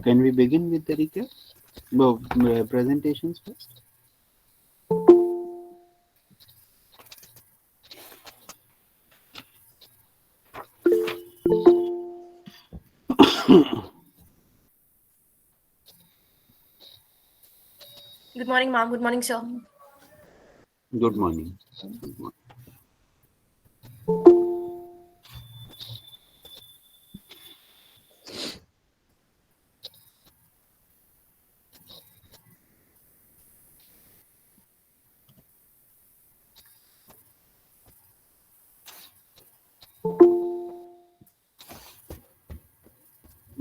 can we begin with the recap? No, presentations first. Good morning, ma'am. Good morning, sir. Good morning. Good morning.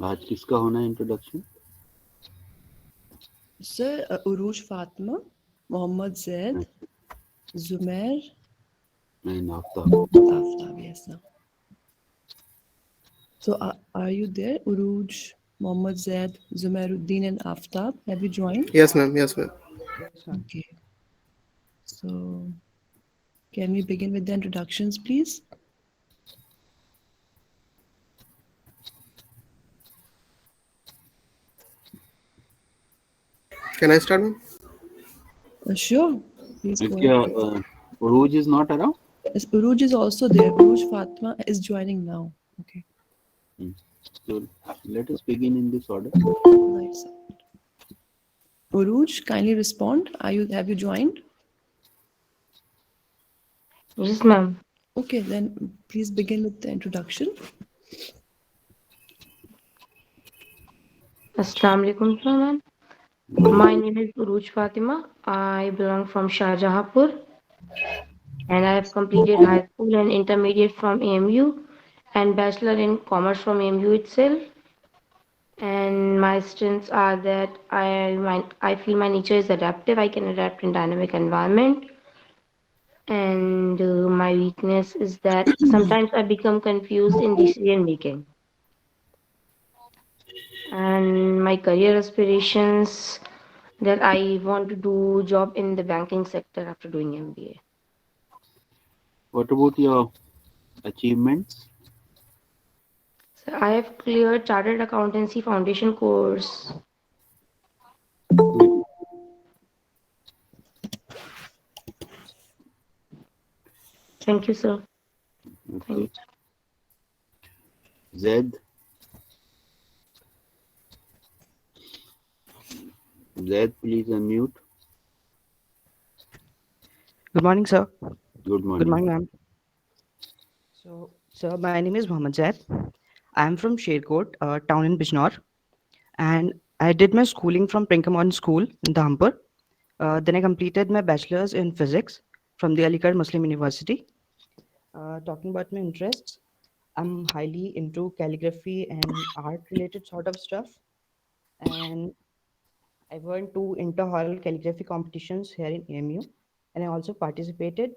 आज किसका होना है introduction? Sir, Uruj Fatma, Mohammad Zaid, Zumair, And after Aftab, yes, sir. So, are you there? Uruj, Mohammad Zaid, Zumairuddin, and Aftab, have you joined? Yes, ma'am. Yes, ma'am. Yes, ma'am. Okay. So, can we begin with the introductions, please? Can I start, ma'am? Sure. Please go क्या ahead. Uruj is not around? Yes, Uruj is also there. Uruj Fatma is joining now. Okay. So let us begin in this order. Right, sir. Uruj, kindly respond. Have you joined? Yes, ma'am. Okay, then please begin with the introduction. Assalamu alaikum, sir, ma'am. My name is Uruj Fatima. I belong from Shahjahanpur and I have completed high school and intermediate from AMU and bachelor in commerce from AMU itself. And my strengths are that I feel my nature is adaptive. I can adapt in dynamic environment. And my weakness is that sometimes I become confused in decision making. And my career aspirations that I want to do job in the banking sector after doing MBA. What about your achievements? So I have cleared Chartered Accountancy Foundation course. Thank you, sir. Thank Okay. Zed. Zed, please unmute. Good morning, sir. Good Good morning. morning, ma'am. So, sir, my name is Mohammad Zaid. I am from Sherkot, a town in Bijnor, and I did my schooling from Prinkamon School in Dhampur. Then I completed my bachelor's in physics from the Aligarh Muslim University. Talking about my interests, I'm highly into calligraphy and art-related sort of stuff, and I won two inter-hall calligraphy competitions here in AMU, and I also participated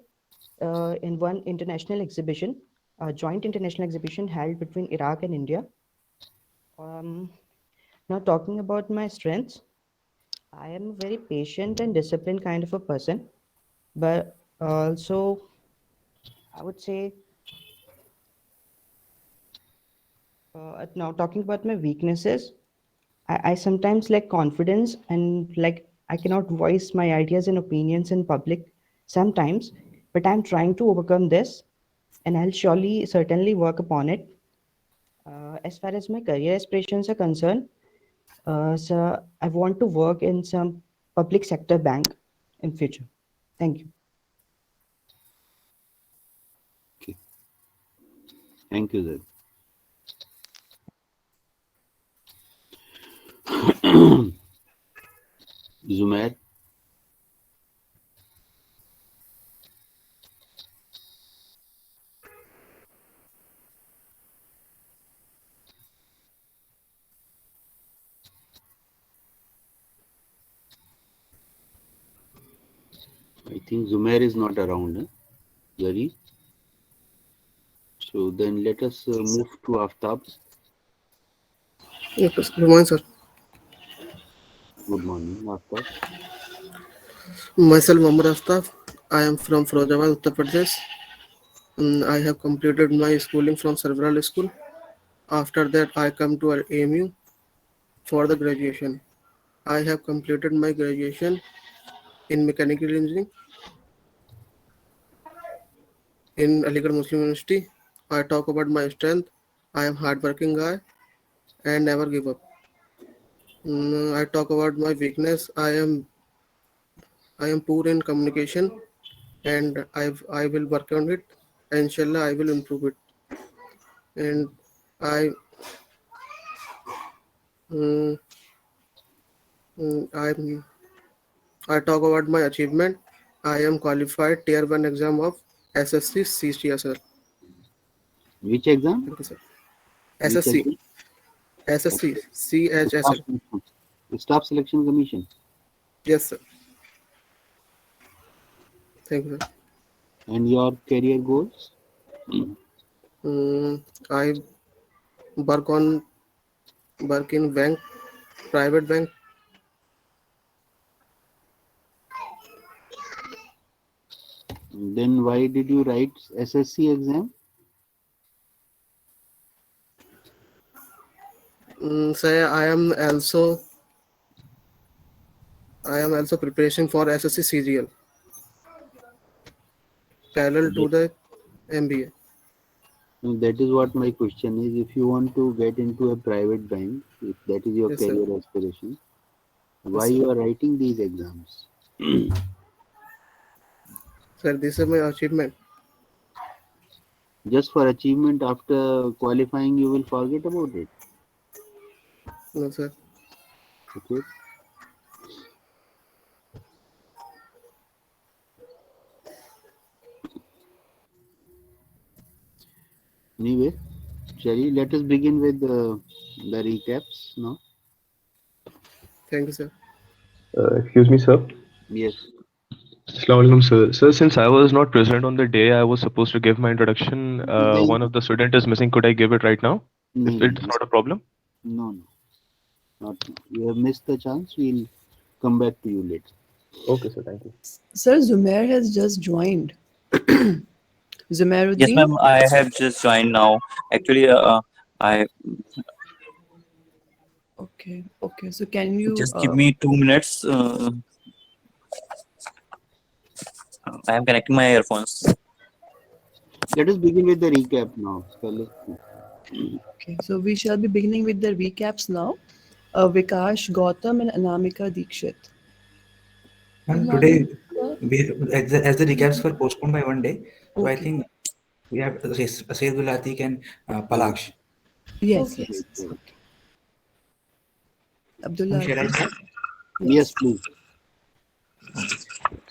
in one international exhibition, a joint international exhibition held between Iraq and India. Um, Now, talking about my strengths, I am a very patient and disciplined kind of a person, but also I would say, now talking about my weaknesses, I sometimes lack confidence and like I cannot voice my ideas and opinions in public sometimes, but I'm trying to overcome this and I'll certainly work upon it. As far as my career aspirations are concerned, so I want to work in some public sector bank in future. Thank you. Okay. Thank you, Zed. Zumair. I think Zumair is not around, Yari. So then let us move to Aftab. Yes, good morning, sir. Good morning, Aftab. Myself, Mohammad Astaf. I am from Firozabad, Uttar Pradesh. I have completed my schooling from several school. After that, I come to our AMU for the graduation. I have completed my graduation in mechanical engineering in Aligarh Muslim University. I talk about my strength. I am hardworking guy and never give up. I talk about my weakness. I am poor in communication and I will work on it. Inshallah, I will improve it. And I mm, I talk about my achievement. I am qualified Tier 1 exam of SSC CCSL. Which exam? Thank you, sir. Which SSC exam? SSC Okay. Staff CHSL. selection. Staff Selection Commission. Yes, sir. Thank you, sir. And your career goals? I work on work in bank, private bank. Then why did you write SSC exam? Say I am also preparation for SSC CGL parallel to That, the MBA. that is what my question is. If you want to get into a private bank, if that is your Yes, sir. career aspiration, Yes, why sir. you are writing these exams? Sir, this is my achievement. Just for achievement, after qualifying you will forget about it. No, sir. Okay. Anyway, shall we let us begin with the recaps now? Thank you, sir. Excuse me, sir. Yes. Assalamu alaikum, sir. Sir, since I was not present on the day I was supposed to give my introduction, नहीं, one of the student is missing. Could I give it right now? If नहीं, it's not a problem? no, no, not now. You have missed the chance. We'll come back to you later. Okay, sir. Thank you. Sir, Zumair has just joined. Yes, Zumairuddin? ma'am. I have just joined now. Actually, I Okay, okay. So can you just give me 2 minutes. I am connecting my earphones. Let us begin with the recap now. okay, so we shall be beginning with the recaps now. Vikash Gautam and Anamika Dikshit. Good And morning, today, sir. as the recaps were postponed by one day, so I Okay. think we have Sayyid Atik and Palaksh. Yes, Okay. yes. Right. Okay. Abdullah Shall I Aziz. start? Yes, Yes. please.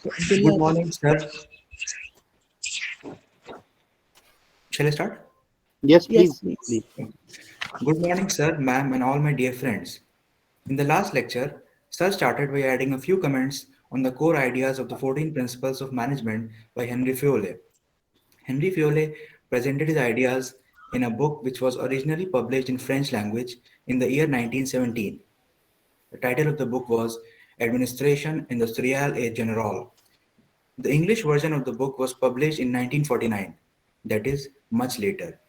So Abdullah Good morning, Aziz. sir. Shall I start? Yes, Yes, please. please. Please. Good morning, sir, ma'am, and all my dear friends. In the last lecture, Sir started by adding a few comments on the core ideas of the 14 Principles of Management by Henry Fayol. Henry Fayol presented his ideas in a book which was originally published in French language in the year 1917. The title of the book was Administration Industrielle et Générale. The English version of the book was published in 1949, that is, much later.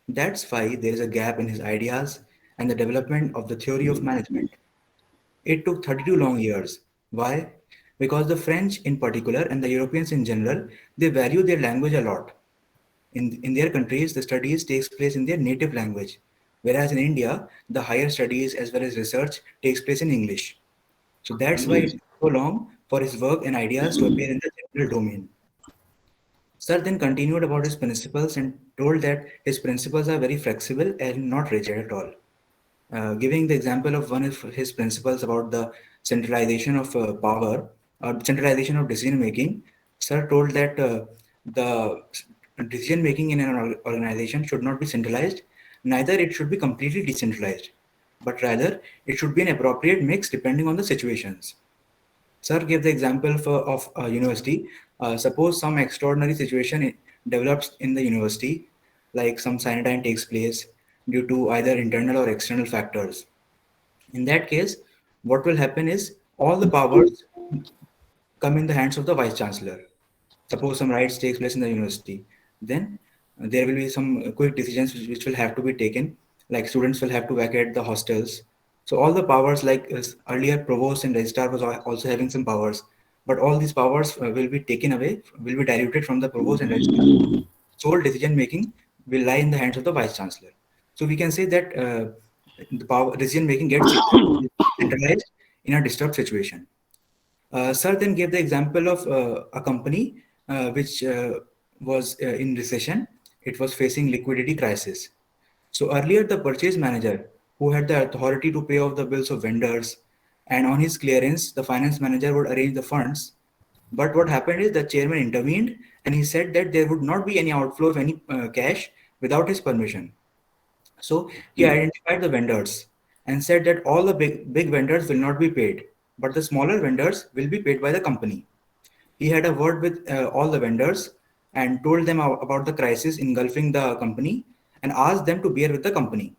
That's why there is a gap in his ideas and the development of the theory of management. It took 32 long years. Why? Because the French in particular and the Europeans in general, they value their language a lot. In their countries, the studies takes place in their native language, whereas in India, the higher studies as well as research takes place in English. So that's why it took so long for his work and ideas to appear in the general domain. Sir then continued about his principles and told that his principles are very flexible and not rigid at all. Giving the example of one of his principles about the centralization of power or centralization of decision making, Sir told that the decision making in an organization should not be centralized, neither it should be completely decentralized, but rather it should be an appropriate mix depending on the situations. Sir gave the example of a university. Suppose some extraordinary situation develops in the university, like some cyanide takes place due to either internal or external factors. In that case, what will happen is all the powers come in the hands of the vice chancellor. Suppose some riots takes place in the university, then there will be some quick decisions which will have to be taken, like students will have to vacate the hostels, So all the powers, like earlier provost and registrar was also having some powers, but all these powers will be taken away, will be diluted from the provost and registrar. Sole decision making will lie in the hands of the vice chancellor. So we can say that the power decision making gets centralized in a disturbed situation. Sir then gave the example of a company which was in recession. It was facing liquidity crisis. So earlier, the purchase manager, who had the authority to pay off the bills of vendors, and on his clearance, the finance manager would arrange the funds. But what happened is the chairman intervened and he said that there would not be any outflow of any cash without his permission. So he identified the vendors and said that all the big vendors will not be paid, but the smaller vendors will be paid by the company. He had a word with all the vendors and told them about the crisis engulfing the company and asked them to bear with the company.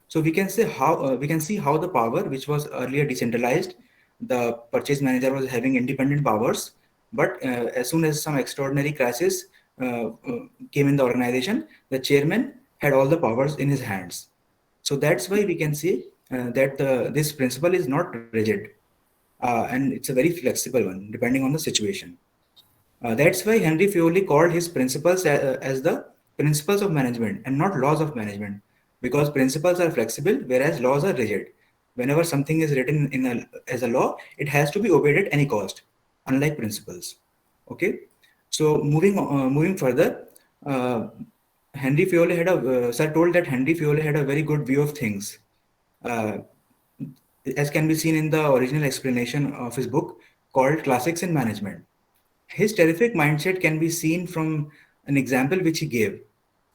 So we can see how the power, which was earlier decentralized, the purchase manager was having independent powers, but as soon as some extraordinary crisis came in the organization, the chairman had all the powers in his hands. So that's why we can say that this principle is not rigid, and it's a very flexible one depending on the situation. That's why Henry Fiouli called his principles as the principles of management and not laws of management, because principles are flexible whereas laws are rigid. Whenever something is written as a law, it has to be obeyed at any cost, unlike principles. Okay, so moving further, uh, Henry Fiouli had a sir told that Henry Fiouli had a very good view of things, uh, as can be seen in the original explanation of his book called Classics in Management. His terrific mindset can be seen from an example which he gave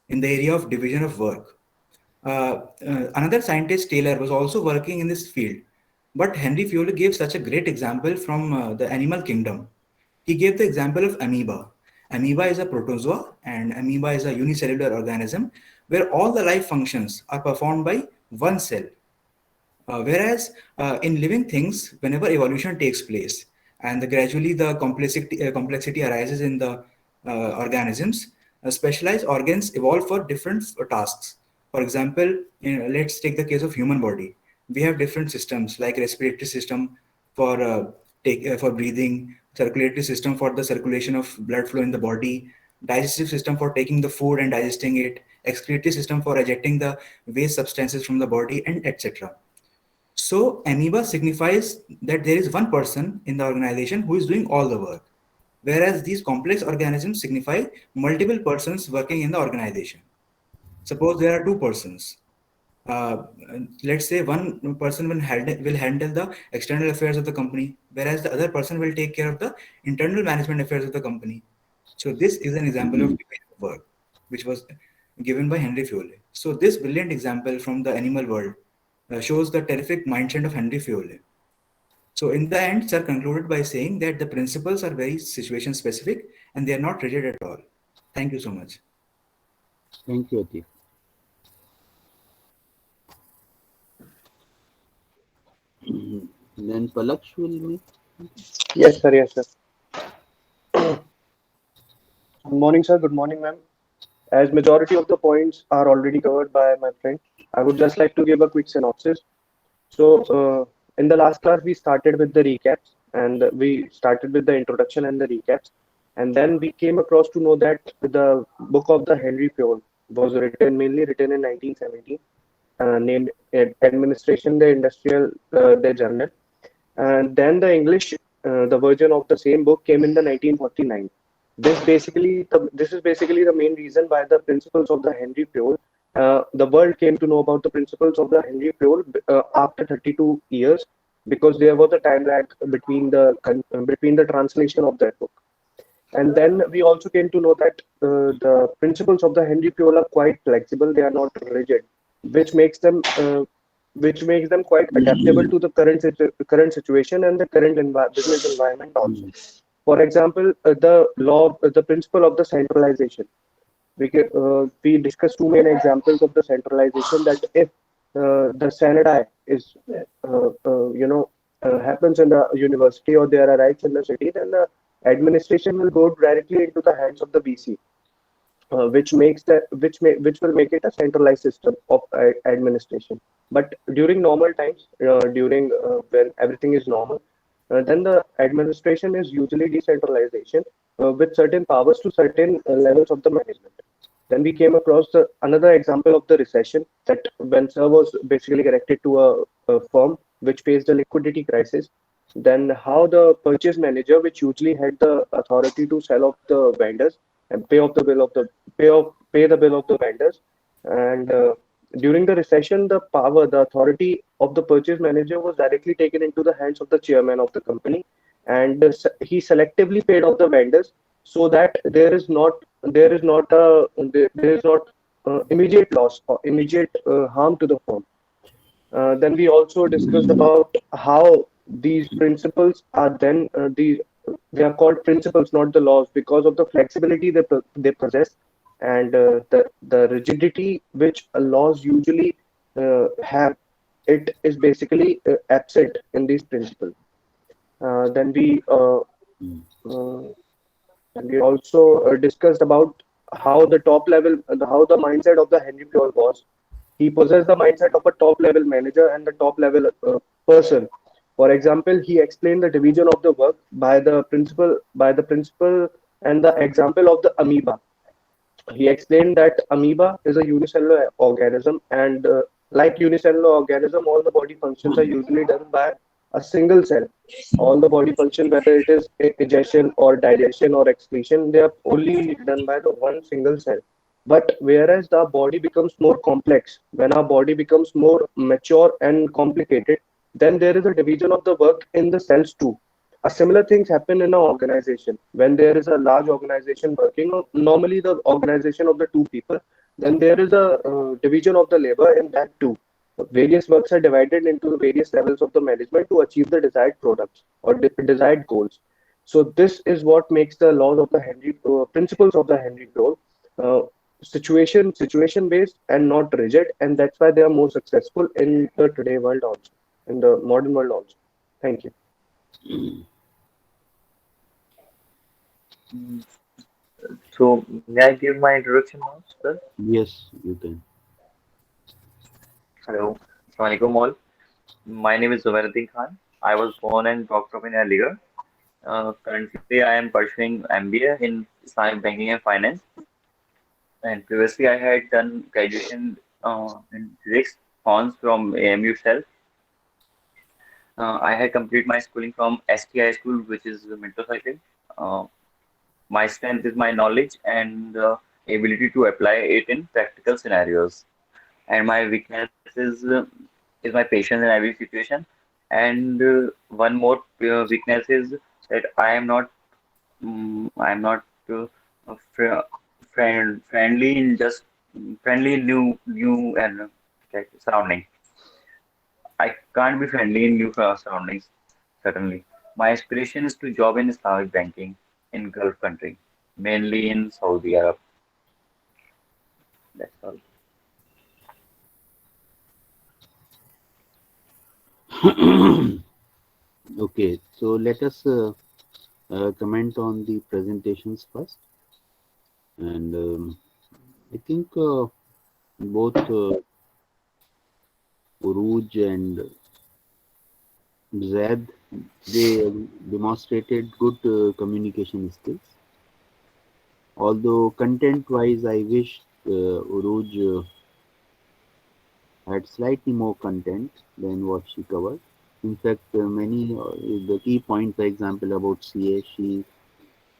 in the area of division of work. Another scientist, Taylor, was also working in this field, but Henry Fiouli gave such a great example from the animal kingdom. He gave the example of amoeba. Amoeba is a protozoa, and amoeba is a unicellular organism where all the life functions are performed by one cell. Whereas in living things, whenever evolution takes place and gradually the complexity arises in the organisms, specialized organs evolve for different tasks. For example, let's take the case of human body. We have different systems like respiratory system for for breathing, circulatory system for the circulation of blood flow in the body, digestive system for taking the food and digesting it, excretory system for ejecting the waste substances from the body, and etc. So amoeba signifies that there is one person in the organization who is doing all the work, whereas these complex organisms signify multiple persons working in the organization. Suppose there are two persons. Uh, let's say one person will handle the external affairs of the company, whereas the other person will take care of the internal management affairs of the company. So this is an example of division of work, which was given by Henry Fiolle. So this brilliant example from the animal world shows the terrific mindset of Henry Fiolle. So in the end, sir concluded by saying that the principles are very situation specific and they are not rigid at all. Thank you so much. Thank you, Atif. Then Palaksh will make. Yes, sir. Yes, sir. Good morning, sir. Good morning, ma'am. As majority of the points are already covered by my friend, I would just like to give a quick synopsis. So, in the last class, we started with the recaps, and we started with the introduction and the recaps, and then we came across to know that the book of the Henry Ford was mainly written in 1917, named Administration, the Industrial, the Journal, and then the English, the version of the same book came in the 1949. This is basically the main reason why the principles of the Henry Ford. The world came to know about the principles of the Henry Ford after 32 years, because there was a time lag between the translation of that book. And then we also came to know that the principles of the Henry Ford are quite flexible; they are not rigid, which makes them quite adaptable to the current situation and the current business environment also. For example, the principle of the centralization. We discussed two main examples of the centralization. That if the Senate is happens in the university, or there arrives in the city, then the administration will go directly into the hands of the BC. which will make it a centralized system of administration. But during normal times, during when everything is normal, then the administration is usually decentralization with certain powers to certain levels of the management. Then we came across another example of the recession, that when Sir was basically connected to a firm which faced a liquidity crisis, then how the purchase manager, which usually had the authority to sell off the vendors and pay the bill of the vendors, and during the recession, the authority of the purchase manager was directly taken into the hands of the chairman of the company, and he selectively paid off the vendors so that there is not immediate loss or immediate harm to the firm. Then we also discussed about how these principles are they are called principles, not the laws, because of the flexibility they possess, and the rigidity which laws usually have. It is basically absent in these principles. Then uh, we also discussed about how the mindset of the Henry Pure was. He possessed the mindset of a top level manager and the top level person. For example, he explained the division of the work by the principle and the example of the amoeba. He explained that amoeba is a unicellular organism, and like unicellular organism, all the body functions are usually done by a single cell. All the body function, whether it is digestion or digestion or excretion, they are only done by the one single cell. But whereas the body becomes more complex, when our body becomes more mature and complicated, then there is a division of the work in the cells too. A similar things happen in an organization. When there is a large organization working, normally the organization of the two people, then there is a division of the labor in that too. Various works are divided into the various levels of the management to achieve the desired products or desired goals. So this is what makes the laws of the Henry principles of the Henry role uh, situation based and not rigid, and that's why they are more successful in the today world also, in the modern world also. Thank you. Mm, So, may I give my introduction now, sir? Yes, you can. Hello. Assalamualaikum all. My name is Zubair Khan. I was born and brought up in Aligarh. Currently, I am pursuing MBA in Islamic Banking and Finance. And previously, I had done graduation in physics, honors from AMU itself. I had completed my schooling from STI school, which is the mental cycle. Uh, my strength is my knowledge and ability to apply it in practical scenarios. And my weakness is my patience in every situation. And one more weakness is that I am not friendly in just friendly in new and surrounding. I can't be friendly in new surroundings. Certainly, my aspiration is to job in Islamic banking in Gulf country, mainly in Saudi Arab. That's all. Okay, so let us comment on the presentations first. And I think both Uruj and Zed, they demonstrated good communication skills. Although content-wise, I wish Uruj had slightly more content than what she covered. In fact, many the key points, for example, about CA, she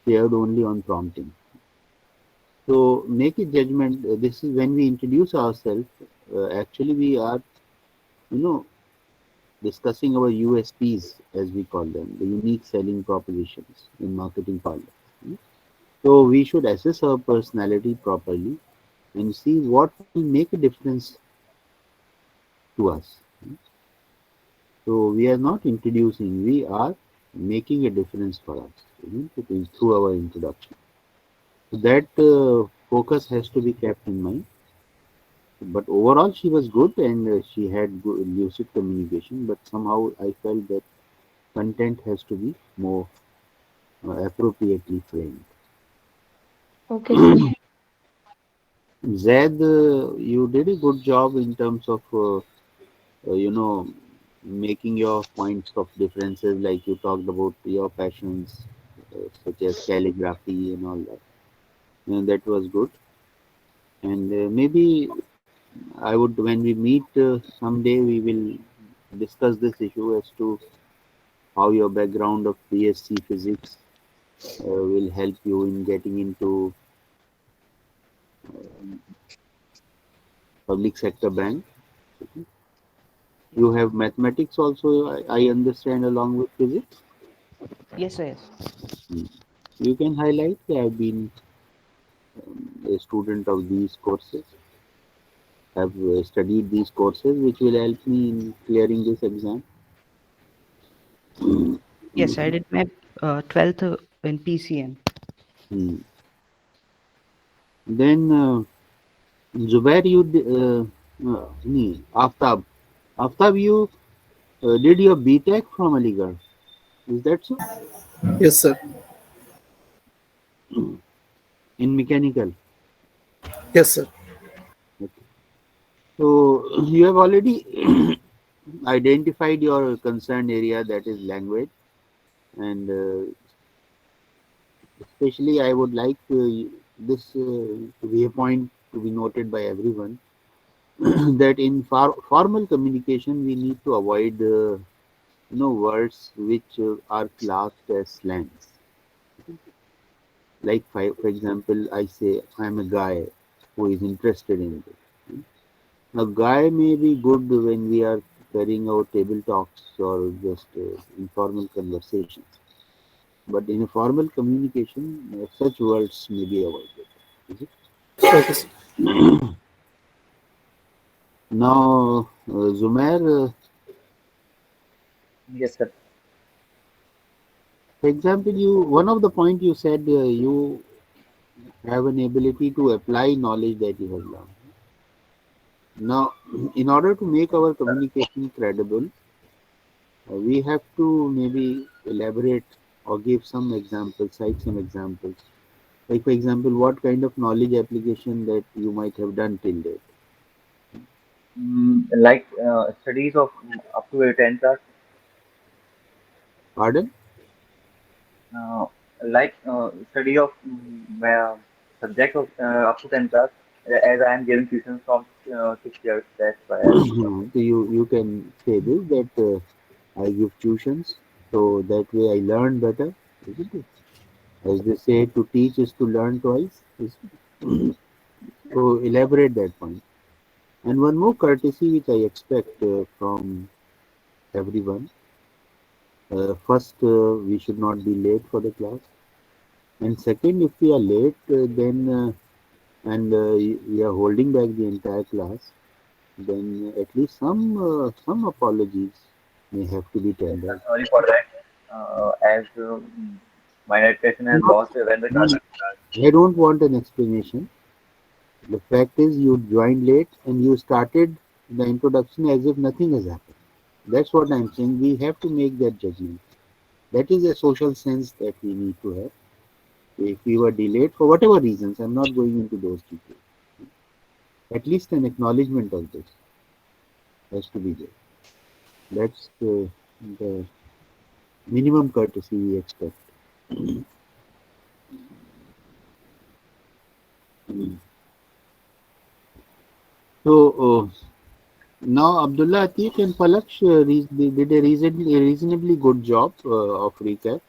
shared only on prompting. So make a judgment. This is when we introduce ourselves. Actually, we are, you know, discussing our USPs, as we call them, the unique selling propositions in marketing parlance. Hmm. So we should assess our personality properly and see what will make a difference to us. Hmm. So we are not introducing, we are making a difference for us, isn't it, through our introduction. So that focus has to be kept in mind. But overall, she was good and she had good, lucid communication. But somehow I felt that content has to be more appropriately framed. Okay, sir. Zaid, you did a good job in terms of you know, making your points of differences, like you talked about your passions, such as calligraphy and all that. And that was good. And maybe I would, when we meet someday, we will discuss this issue as to how your background of BSc physics will help you in getting into public sector bank. You have mathematics also, I understand, along with physics. Yes, sir. Yes. Hmm. You can highlight. I've been a student of these courses. Have studied these courses, which will help me in clearing this exam. Yes, I did my 12th in PCM. Hmm. Then Zubair, Aftab, you did your BTech from Aligarh. Is that so? Yes, sir. In mechanical. Yes, sir. Okay. So you have already identified your concerned area, that is language, and especially I would like this to be a point to be noted by everyone that in formal communication we need to avoid words which are classed as slangs. Like for example, I say I'm a guy who is interested in this. A guy may be good when we are carrying out table talks or just informal conversations, but in a formal communication, such words may be avoided. Is it? Okay, sir. Now, Zumair, Yes, sir. for example, you one of the point you said you have an ability to apply knowledge that you have learned. Now, in order to make our communication credible, we have to maybe elaborate or give some examples, cite some examples. Like, for example, what kind of knowledge application that you might have done till date. Like studies of up to a 10th class, Pardon? uh, like study of subject of up to 10th class, as I am giving tuition from 6 years, that's why I So speak of it. you can say this that I give tuitions, so that way I learn better, isn't it? As they say, to teach is to learn twice. Isn't it? So elaborate that point. And one more courtesy which I expect from everyone. First, we should not be late for the class. And second, if we are late, then and we are holding back the entire class, then at least some apologies may have to be Yes, sir, tendered. sorry for that. As my education has Not, lost when the class. no, I don't want an explanation. The fact is, you joined late and you started the introduction as if nothing has happened. That's what I'm saying. We have to make that judgment. That is a social sense that we need to have. If we were delayed for whatever reasons, I'm not going into those details. At least an acknowledgement of this has to be there. That's the minimum courtesy we expect. So now Abdullah Atiq and Palaksh they did a reasonably good job of recap.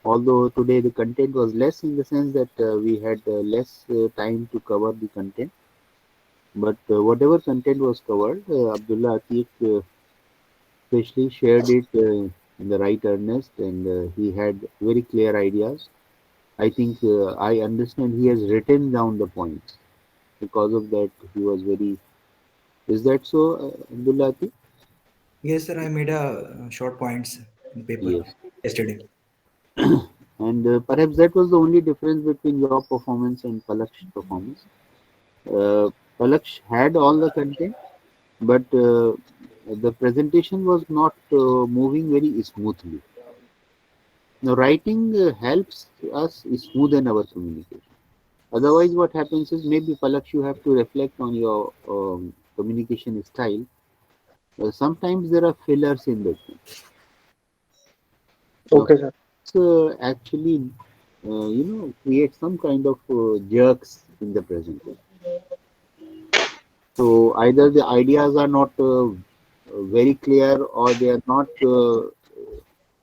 Although today the content was less in the sense that we had less time to cover the content, but whatever content was covered, Abdullah Atiq especially shared it in the right earnest, and he had very clear ideas. I think I understand he has written down the points. Because of that, he was very. Is that so, Abdullah Atiq? Yes, sir, I made a short points in paper Yes. yesterday. And perhaps that was the only difference between your performance and Palak's performance. Uh, Palaksh had all the content, but the presentation was not moving very smoothly. Now, writing helps us smoothen our communication. Otherwise, what happens is maybe Palak, you have to reflect on your communication style. Sometimes there are fillers in between. Now, Okay, sir. actually, create some kind of jerks in the presentation. So either the ideas are not very clear, or they are not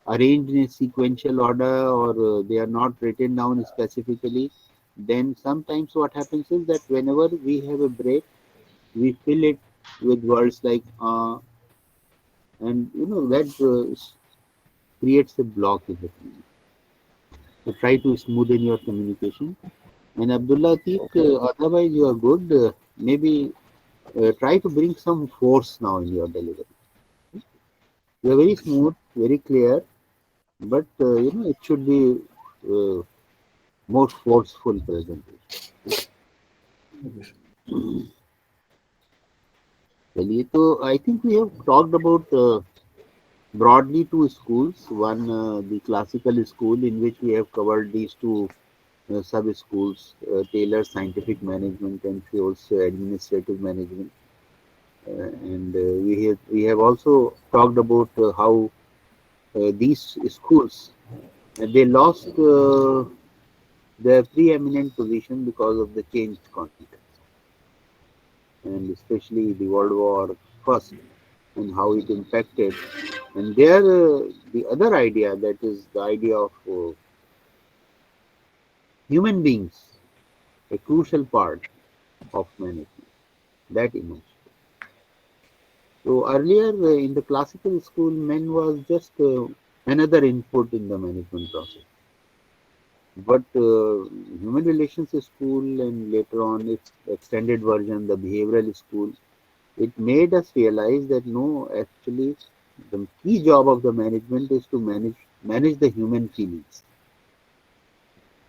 arranged in a sequential order, or they are not written down specifically. Then sometimes what happens is that whenever we have a break, we fill it with words like and that creates a block in the communication. So try to smoothen your communication. And Abdullah Atiq, otherwise you are good. Maybe try to bring some force now in your delivery. You are very smooth, very clear, but it should be uh, more forceful presentation. Okay, sir. चलिए, तो I think we have talked about broadly two schools. One, the classical school, in which we have covered these two sub schools, Taylor Scientific Management and Fields Administrative Management. And we have also talked about how these schools they lost their preeminent position because of the changed context, and especially the World War First and how it impacted. And there, the other idea, that is the idea of human beings, a crucial part of management, that emerged. So earlier in the classical school, men was just another input in the management process. But human relations school, and later on its extended version, the behavioral school, it made us realize that no, actually, the key job of the management is to manage the human feelings.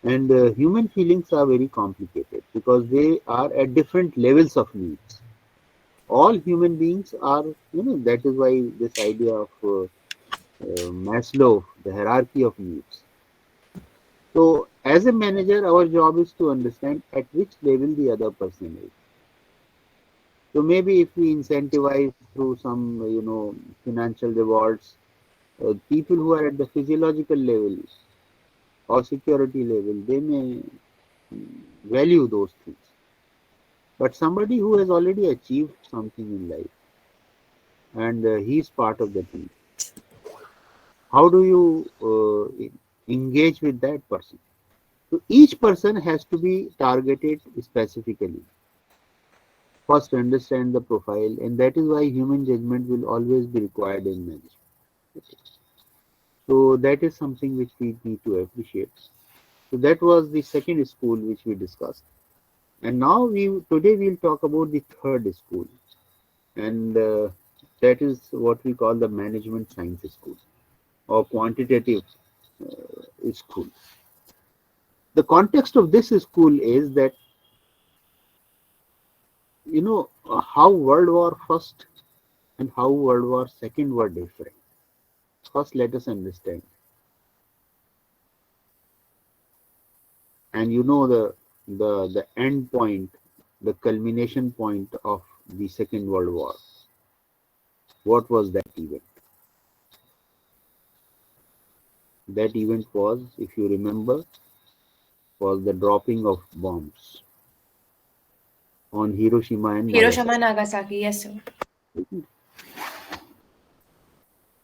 And human feelings are very complicated because they are at different levels of needs. All human beings are, that is why this idea of Maslow, the hierarchy of needs. So, as a manager, our job is to understand at which level the other person is. So, maybe if we incentivize through some, financial rewards, people who are at the physiological level or security level, they may value those things. But somebody who has already achieved something in life, and he's part of the team, how do you engage with that person? So each person has to be targeted specifically. First, understand the profile, and that is why human judgment will always be required in management. Okay. So that is something which we need to appreciate. So that was the second school which we discussed, and now today we'll talk about the third school, and that is what we call the management science school or quantitative school. The context of this school is that how World War First and how World War Second were different. First, let us understand, and the end point, the culmination point of the Second World War. What was that event? That event was, if you remember, was the dropping of bombs on Hiroshima and Hiroshima, Nagasaki. Nagasaki, yes, sir.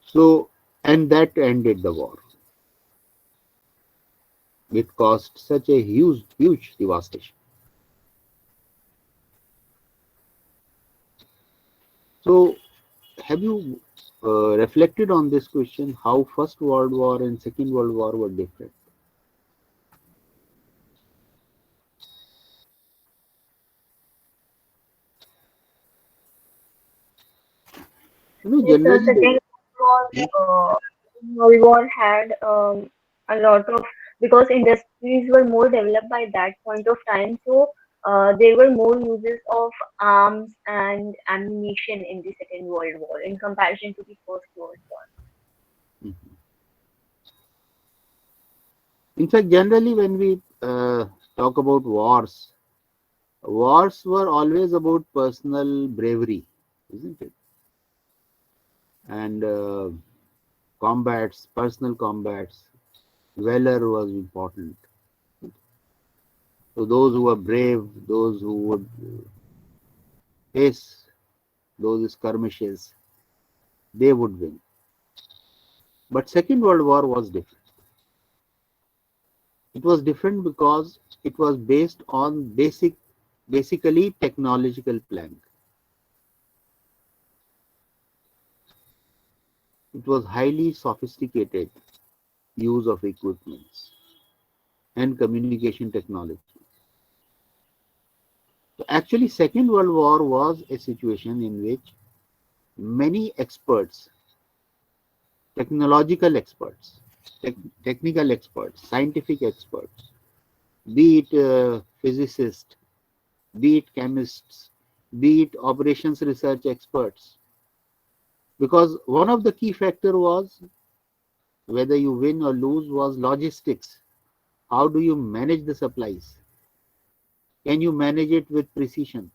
So, and that ended the war. It caused such a huge devastation. So, have you reflected on this question? How First World War and Second World War were different? Yes, sir. Generally, Second was World War had a lot of because industries were more developed by that point of time, so there were more uses of arms and ammunition in the Second World War in comparison to the First World War. in fact, generally when we talk about wars. Wars were always about personal bravery, isn't it? And combats, personal combats, valor was important. So those who were brave, those who would face those skirmishes, they would win. But Second World War was different. It was different because it was based on basically technological plank. It was highly sophisticated use of equipments and communication technology. So actually, Second World War was a situation in which many experts, technological experts, technical experts, scientific experts, be it physicists, be it chemists, be it operations research experts, because one of the key factor was whether you win or lose was logistics. How do you manage the supplies? Can you manage it with precision?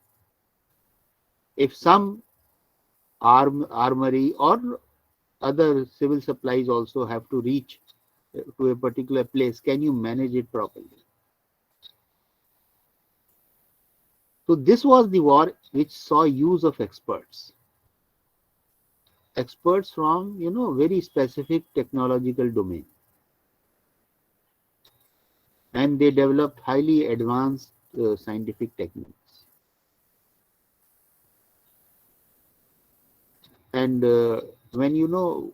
If some armory or other civil supplies also have to reach to a particular place, can you manage it properly? So this was the war which saw use of experts, experts from very specific technological domain, and they developed highly advanced scientific techniques. And when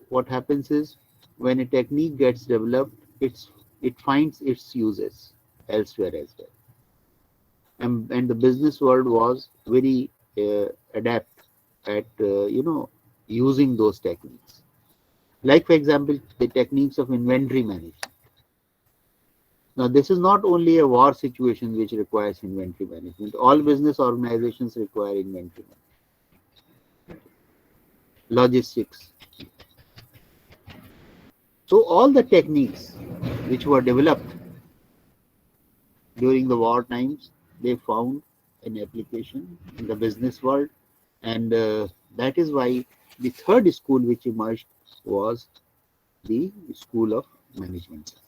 what happens is when a technique gets developed, it finds its uses elsewhere as well. And the business world was very adept at using those techniques. Like for example, the techniques of inventory management. Now, this is not only a war situation which requires inventory management. All business organizations require inventory management, logistics. So all the techniques which were developed during the war times, they found an application in the business world, and that is why the third school which emerged was the School of Management Science.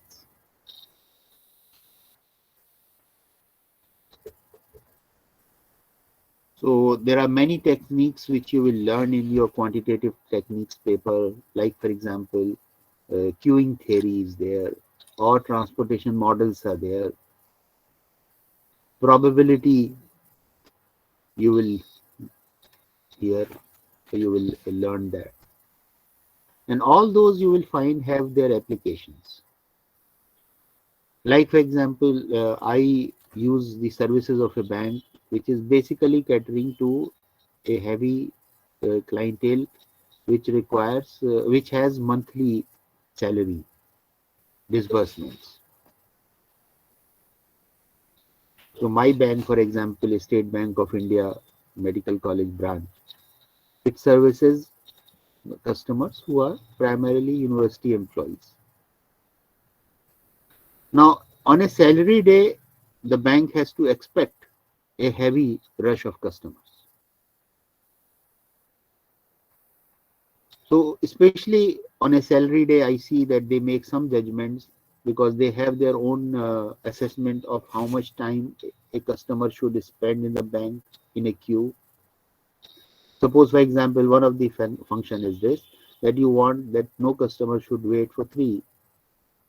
So there are many techniques which you will learn in your quantitative techniques paper, like for example, queuing theory is there, or transportation models are there, probability you will hear, you will learn that. And all those you will find have their applications. Like for example, I use the services of a bank which is basically catering to a heavy clientele which has monthly salary disbursements. So my bank, for example, State Bank of India Medical College branch, it services customers who are primarily university employees. Now, on a salary day, the bank has to expect a heavy rush of customers. So, especially on a salary day, I see that they make some judgments because they have their own assessment of how much time a customer should spend in the bank in a queue. Suppose, for example, one of the function is this, that you want that no customer should wait for 3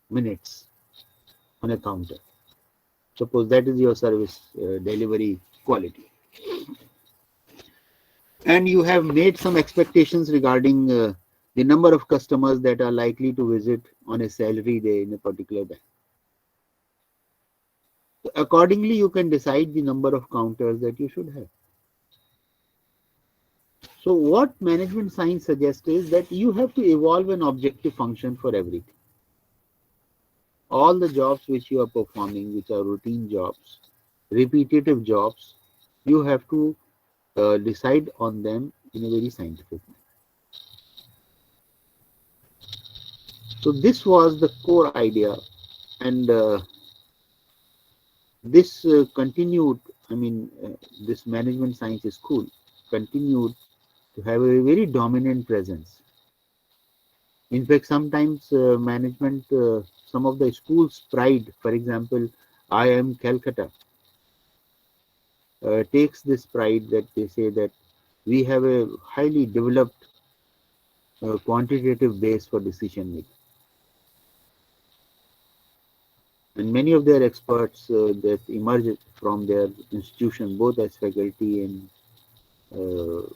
minutes on a counter. Suppose that is your service delivery quality. And you have made some expectations regarding the number of customers that are likely to visit on a salary day in a particular bank. Accordingly, you can decide the number of counters that you should have. So what management science suggests is that you have to evolve an objective function for everything. All the jobs which you are performing, which are routine jobs, repetitive jobs, you have to decide on them in a very scientific manner. So this was the core idea, and This continued, I mean, this management sciences school continued to have a very dominant presence. In fact, sometimes some of the schools' pride, for example, IIM Calcutta, takes this pride that they say that we have a highly developed quantitative base for decision making. And many of their experts that emerge from their institution, both as faculty and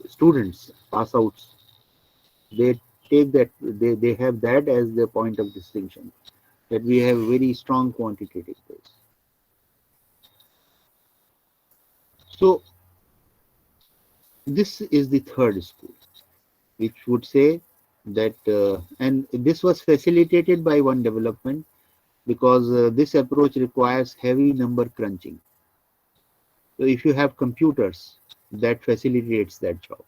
students, pass outs, they take that, they have that as the point of distinction, that we have very strong quantitative base. So this is the third school, which would say that, and this was facilitated by one development because this approach requires heavy number crunching. So if you have computers, that facilitates that job.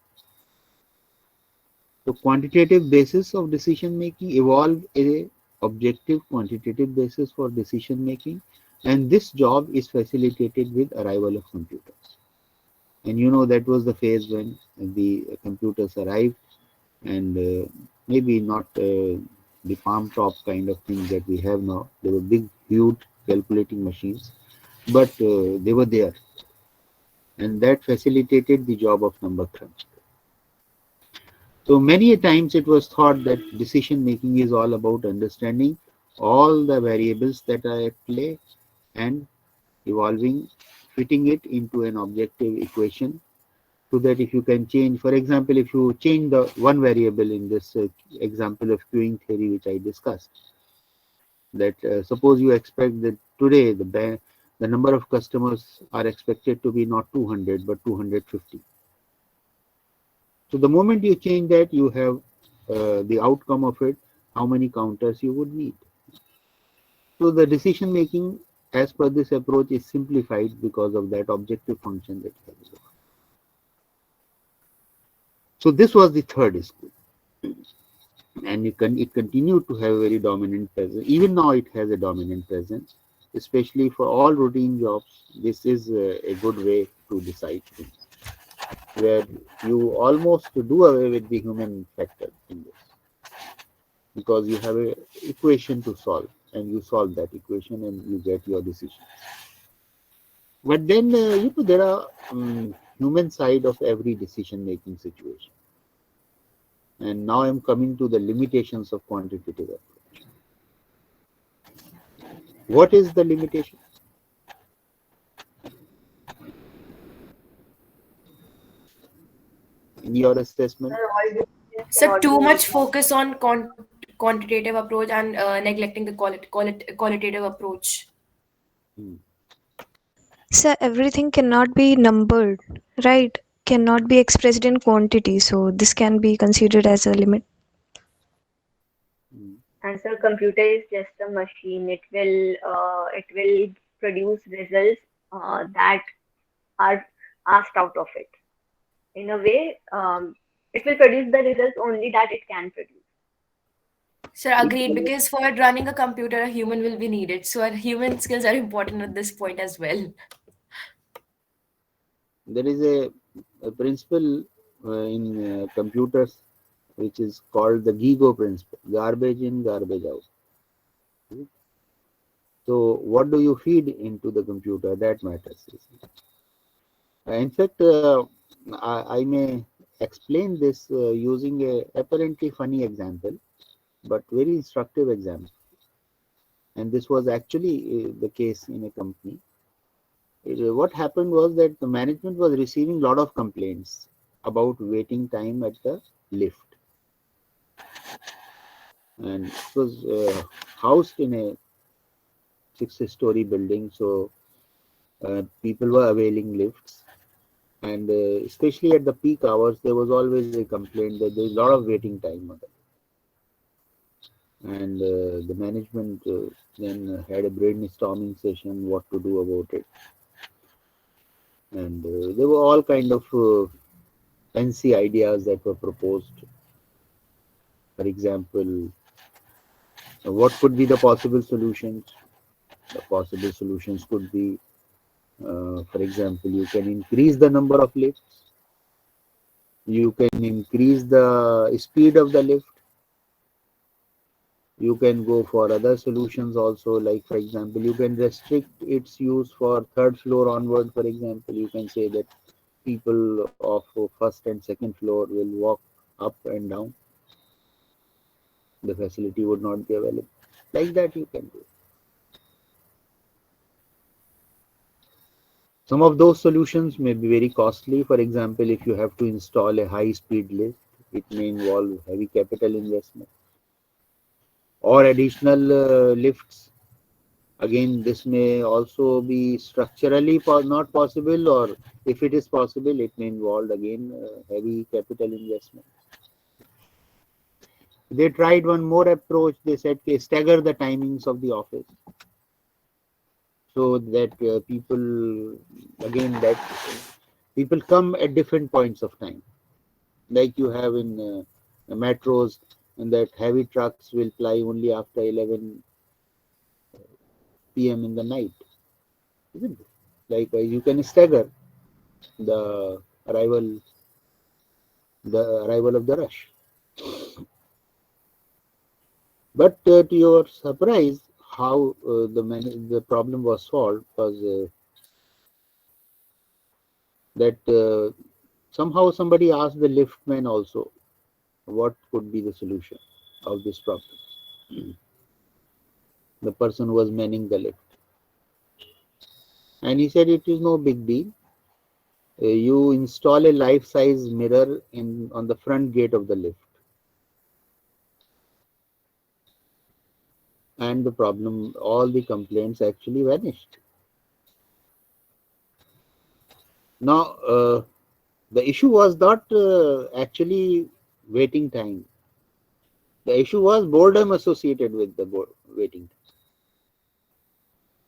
So quantitative basis of decision making evolve a objective quantitative basis for decision making, and this job is facilitated with arrival of computers. And you know that was the phase when the computers arrived, and maybe not the palm top kind of things that we have now. They were big, huge calculating machines, but they were there, and that facilitated the job of number crunch. So many a times it was thought that decision making is all about understanding all the variables that are at play and evolving, fitting it into an objective equation, so that if you can change, for example, if you change the one variable in this example of queuing theory which I discussed, that suppose you expect that today the number of customers are expected to be not 200 but 250. So the moment you change that, you have the outcome of it, how many counters you would need. So the decision making as per this approach is simplified because of that objective function that has. So this was the third school, and it continued to have a very dominant presence. Even now it has a dominant presence, especially for all routine jobs. This is a good way to decide things, where you almost do away with the human factor in this, because you have a equation to solve, and you solve that equation and you get your decision. But then there are human side of every decision making situation. And now I'm coming to the limitations of quantitative approach. What is the limitation? In your assessment? Sir, all decisions So cannot too be much focus on quantitative approach and neglecting the qualitative approach. Hmm. So everything cannot be numbered, right? Cannot be expressed in quantity. So this can be considered as a limit. Hmm. and so computer is just a machine. It will produce results that are asked out of it. In a way, it will produce the results only that it can produce. So agreed, because for running a computer, a human will be needed. So our human skills are important at this point as well. There is a principle in computers which is called the GIGO principle: garbage in, garbage out. So, what do you feed into the computer? That matters. In fact, I may explain this using a apparently funny example, but very instructive example. And this was actually the case in a company. What happened was that the management was receiving a lot of complaints about waiting time at the lift, and it was housed in a six-story building, so people were availing lifts, and especially at the peak hours, there was always a complaint that there is a lot of waiting time on it. And the management then had a brainstorming session what to do about it, and there were all kind of fancy ideas that were proposed. For example, what could be the possible solutions? The possible solutions could be For example, you can increase the number of lifts, you can increase the speed of the lift, you can go for other solutions also, like for example you can restrict its use for third floor onward. For example, you can say that people of first and second floor will walk up and down, the facility would not be available, like that you can do. Some of those solutions may be very costly. For example, if you have to install a high speed lift, it may involve heavy capital investment or additional lifts. Again, this may also be structurally not possible, or if it is possible, it may involve again heavy capital investment. They tried one more approach. They said, okay, stagger the timings of the office so that that people come at different points of time, like you have in metros, and that heavy trucks will ply only after 11 p.m. in the night, isn't it? Likewise, you can stagger the arrival of the rush. But to your surprise, how the problem was solved was that somehow somebody asked the liftman also what could be the solution of this problem. The person who was manning the lift, and he said it is no big deal. You install a life-size mirror in on the front gate of the lift, and the problem, all the complaints actually vanished. Now, the issue was not actually waiting time. The issue was boredom associated with the waiting time.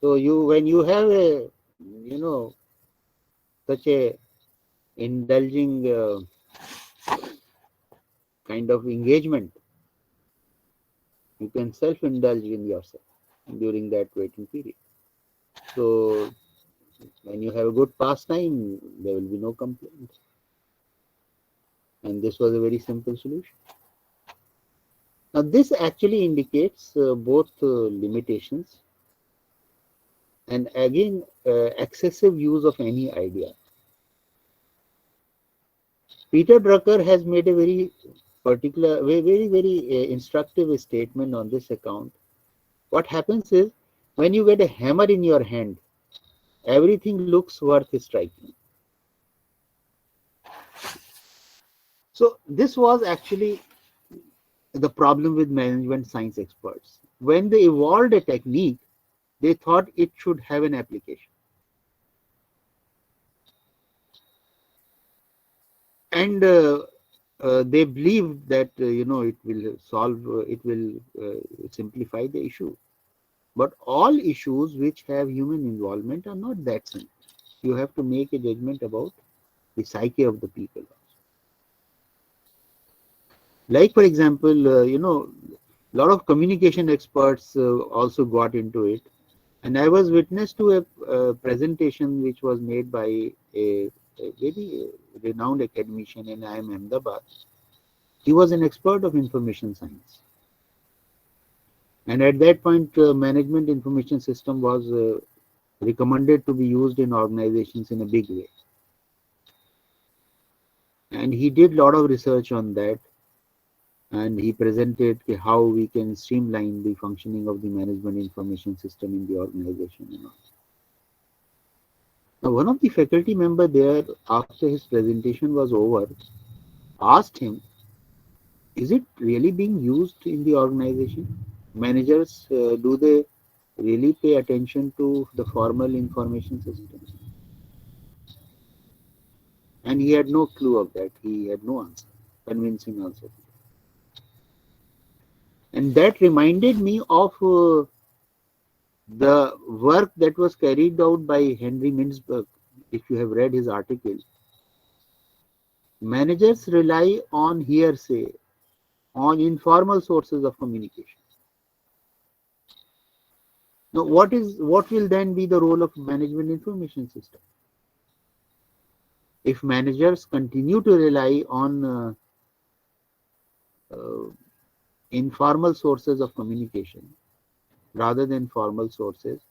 So when you have a, such a indulging kind of engagement, you can self-indulge in yourself during that waiting period. So when you have a good pastime, there will be no complaint. And this was a very simple solution. Now, this actually indicates both limitations and again excessive use of any idea. Peter Drucker has made a very particular, very instructive statement on this account. What happens is when you get a hammer in your hand, everything looks worth striking. So this was actually the problem with management science experts. When they evolved a technique, they thought it should have an application. And they believed that it will solve, it will simplify the issue. But all issues which have human involvement are not that simple. You have to make a judgment about the psyche of the people. Like for example, a lot of communication experts also got into it. And I was witness to a presentation which was made by a very renowned academician in IIM Ahmedabad. He was an expert of information science. And at that point, management information system was recommended to be used in organizations in a big way. And he did a lot of research on that. And he presented how we can streamline the functioning of the management information system in the organization. Now, one of the faculty member there, after his presentation was over, asked him, is it really being used in the organization? Managers, do they really pay attention to the formal information system? And he had no clue of that. He had no answer, convincing answer. And that reminded me of the work that was carried out by Henry Mintzberg. If you have read his article, managers rely on hearsay, on informal sources of communication. Now, what will then be the role of management information system? If managers continue to rely on uh, informal sources of communication rather than formal sources,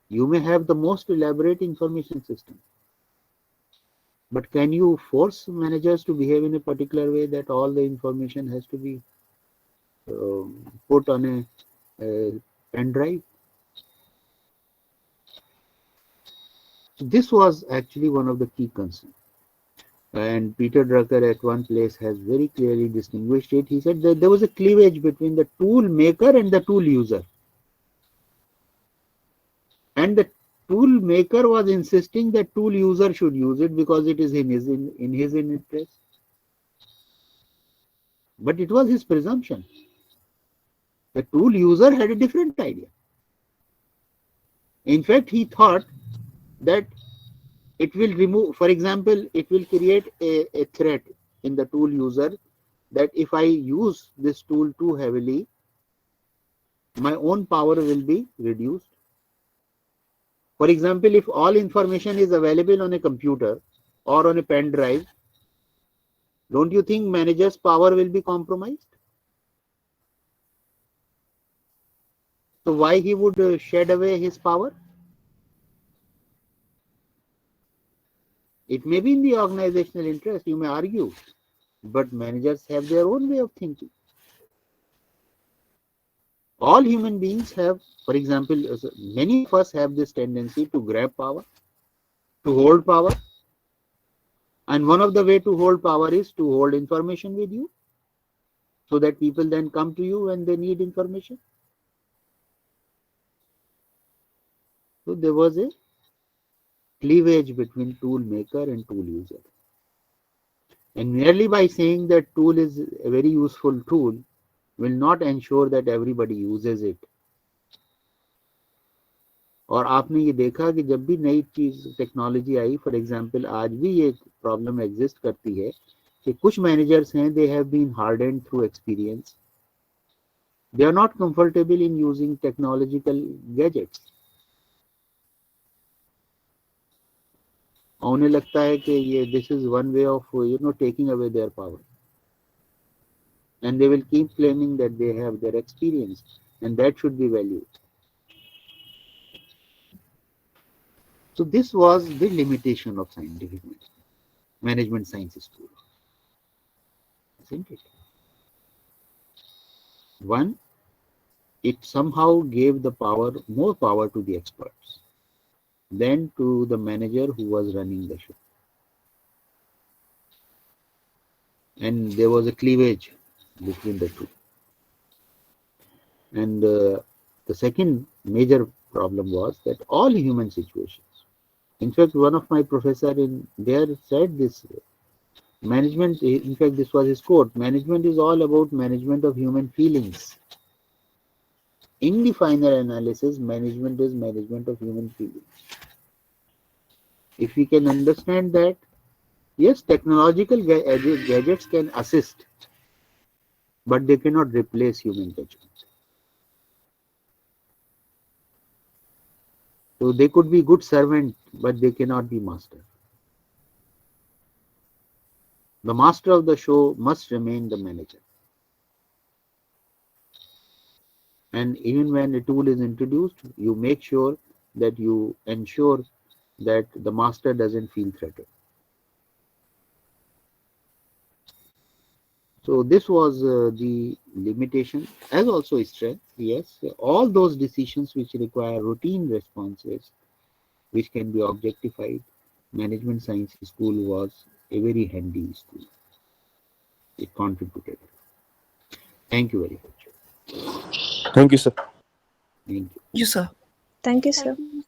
you may have the most elaborate information system. But can you force managers to behave in a particular way that all the information has to be put on a pen drive? So this was actually one of the key concerns. And Peter Drucker at one place has very clearly distinguished it. He said that there was a cleavage between the tool maker and the tool user. And the tool maker was insisting that tool user should use it because it is in his interest. But it was his presumption. The tool user had a different idea. In fact, he thought that it will remove, for example, it will create a threat in the tool user that if I use this tool too heavily, my own power will be reduced. For example, if all information is available on a computer or on a pen drive, don't you think manager's power will be compromised? So why he would shed away his power? It may be in the organizational interest, you may argue, but managers have their own way of thinking. All human beings have, for example, many of us have this tendency to grab power, to hold power. And one of the way to hold power is to hold information with you so that people then come to you when they need information. So there was a cleavage between tool maker and tool user. And merely by saying that tool is a very useful tool will not ensure that everybody uses it. और आपने ये देखा कि जब भी नई चीज technology I, for example आज भी ये प्रॉब्लम एग्जिस्ट करती है कि कुछ मैनेजर्स हैं, they have been hardened through experience, they are not comfortable in using technological gadgets. उन्हें लगता है कि ये this is one way of taking away their power, and they will keep claiming that they have their experience, and that should be valued. So this was the limitation of scientific management sciences tool, isn't it? One, it somehow gave the power, more power to the experts than to the manager who was running the show. And there was a cleavage between the two. And the second major problem was that all human situations, in fact, one of my professor in there said this, management, in fact, this was his quote, management is all about management of human feelings. In the final analysis, management is management of human feelings. If we can understand that, yes, technological gadgets can assist, but they cannot replace human judgment. So they could be good servant, but they cannot be master. The master of the show must remain the manager. And even when a tool is introduced, you make sure that you ensure that the master doesn't feel threatened. So this was the limitation as also a strength. Yes, all those decisions which require routine responses, which can be objectified, management science school was a very handy school. It contributed. Thank you very much. Thank you, sir. Thank you. You, sir. Thank you, Thank sir. you.